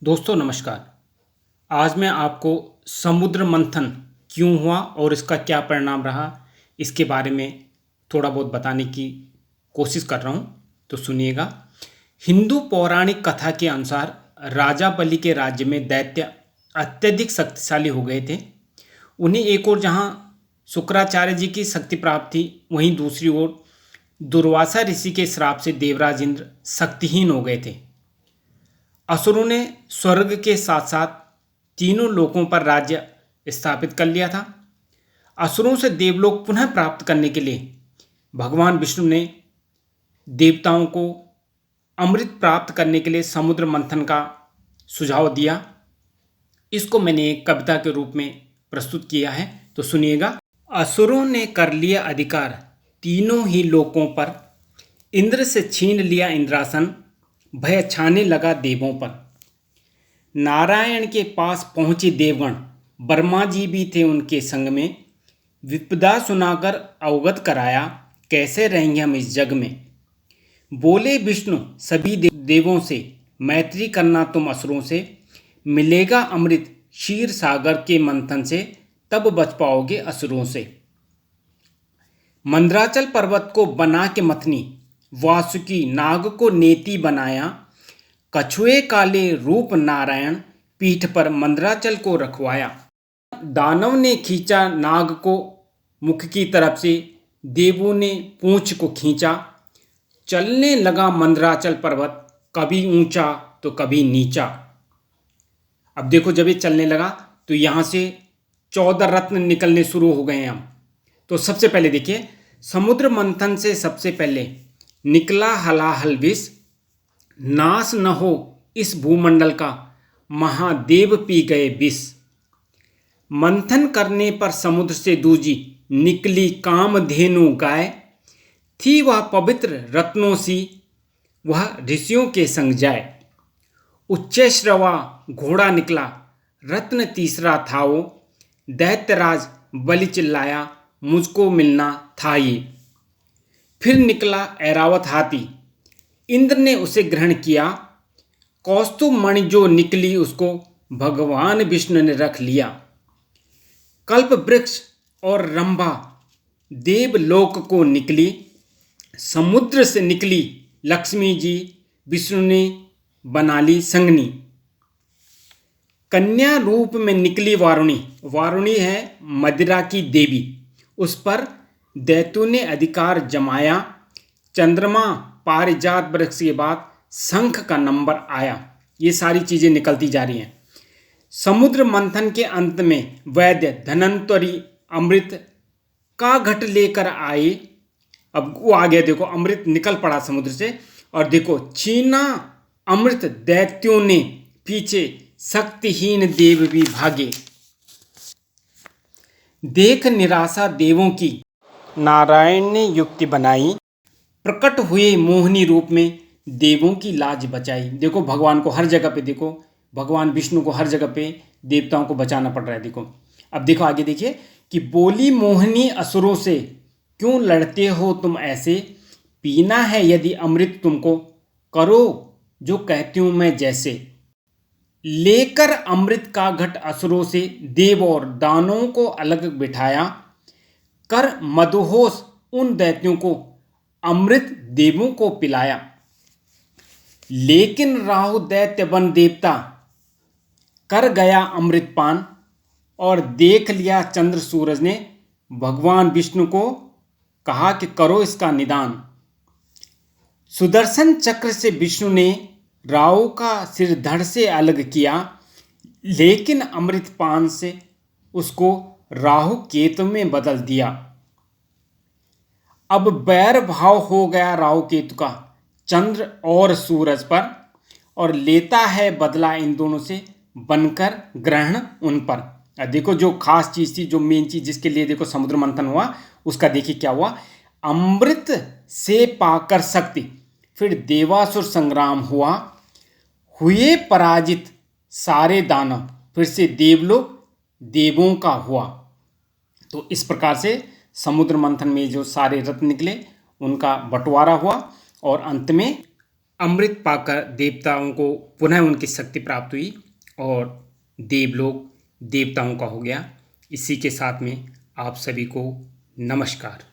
दोस्तों नमस्कार। आज मैं आपको समुद्र मंथन क्यों हुआ और इसका क्या परिणाम रहा, इसके बारे में थोड़ा बहुत बताने की कोशिश कर रहा हूँ। तो सुनिएगा। हिंदू पौराणिक कथा के अनुसार राजा बलि के राज्य में दैत्य अत्यधिक शक्तिशाली हो गए थे। उन्हें एक ओर जहाँ शुक्राचार्य जी की शक्ति प्राप्त थी, वहीं दूसरी ओर दुर्वासा ऋषि के श्राप से देवराज इंद्र शक्तिहीन हो गए थे। असुरों ने स्वर्ग के साथ साथ तीनों लोकों पर राज्य स्थापित कर लिया था। असुरों से देवलोक पुनः प्राप्त करने के लिए भगवान विष्णु ने देवताओं को अमृत प्राप्त करने के लिए समुद्र मंथन का सुझाव दिया। इसको मैंने एक कविता के रूप में प्रस्तुत किया है, तो सुनिएगा। असुरों ने कर लिया अधिकार तीनों ही लोकों पर, इंद्र से छीन लिया इंद्रासन, भय छाने लगा देवों पर। नारायण के पास पहुंचे देवगण, ब्रह्मा जी भी थे उनके संग में। विपदा सुनाकर अवगत कराया, कैसे रहेंगे हम इस जग में। बोले विष्णु सभी देवों से, मैत्री करना तुम असुरों से। मिलेगा अमृत क्षीर सागर के मंथन से, तब बच पाओगे असुरों से। मंदराचल पर्वत को बना के मथनी, वासुकी नाग को नेति बनाया। कछुए काले रूप नारायण, पीठ पर मंदराचल को रखवाया। दानव ने खींचा नाग को मुख की तरफ से, देवों ने पूंछ को खींचा। चलने लगा मंदराचल पर्वत, कभी ऊंचा तो कभी नीचा। अब देखो, जब ये चलने लगा तो यहाँ से 14 रत्न निकलने शुरू हो गए हैं हम। तो सबसे पहले देखिए, समुद्र मंथन से सबसे पहले निकला हलाहल विष, नाश न हो इस भूमंडल का, महादेव पी गए विष। मंथन करने पर समुद्र से दूजी, निकली कामधेनु गाय। थी वह पवित्र रत्नों सी, वह ऋषियों के संग जाए। उच्चैश्रवा घोड़ा निकला, रत्न तीसरा था वो। दैत्यराज बलि चिल्लाया, मुझको मिलना था ये। फिर निकला ऐरावत हाथी, इंद्र ने उसे ग्रहण किया। कौस्तुभ मणि जो निकली उसको, भगवान विष्णु ने रख लिया। कल्प वृक्ष और रंभा देवलोक को निकली, समुद्र से निकली लक्ष्मी जी, विष्णु ने बना ली संगनी। कन्या रूप में निकली वारुणी, वारुणी है मदिरा की देवी, उस पर दैत्यों ने अधिकार जमाया। चंद्रमा पारिजात वृक्ष के बाद शंख का नंबर आया। ये सारी चीजें निकलती जा रही हैं। समुद्र मंथन के अंत में वैद्य धनंतरी अमृत का घट लेकर आए। अब वो आ गया, देखो अमृत निकल पड़ा समुद्र से, और देखो छीना अमृत दैत्यों ने, पीछे शक्तिहीन देव भी भागे। देख निराशा देवों की, नारायण ने युक्ति बनाई। प्रकट हुए मोहिनी रूप में, देवों की लाज बचाई। देखो भगवान को हर जगह पे, देखो भगवान विष्णु को हर जगह पे देवताओं को बचाना पड़ रहा है। देखो अब देखो आगे देखिए कि बोली मोहिनी असुरों से, क्यों लड़ते हो तुम ऐसे। पीना है यदि अमृत तुमको, करो जो कहती हूं मैं जैसे। लेकर अमृत का घट असुरों से, देव और दानों को अलग बिठाया। कर मदहोश उन दैत्यों को, अमृत देवों को पिलाया। लेकिन राहु दैत्य वन देवता, कर गया अमृत पान। और देख लिया चंद्र सूरज ने, भगवान विष्णु को कहा कि करो इसका निदान। सुदर्शन चक्र से विष्णु ने राहु का सिर धड़ से अलग किया। लेकिन अमृत पान से उसको राहु केतु में बदल दिया। अब बैर भाव हो गया राहु केतु का चंद्र और सूरज पर, और लेता है बदला इन दोनों से, बनकर ग्रहण उन पर। देखो जो खास चीज थी, जो मेन चीज जिसके लिए देखो समुद्र मंथन हुआ, उसका देखिए क्या हुआ। अमृत से पाकर शक्ति, फिर देवासुर संग्राम हुआ। हुए पराजित सारे दानव, फिर से देवलोक देवों का हुआ। तो इस प्रकार से समुद्र मंथन में जो सारे रत्न निकले, उनका बंटवारा हुआ, और अंत में अमृत पाकर देवताओं को पुनः उनकी शक्ति प्राप्त हुई और देवलोक देवताओं का हो गया। इसी के साथ में आप सभी को नमस्कार।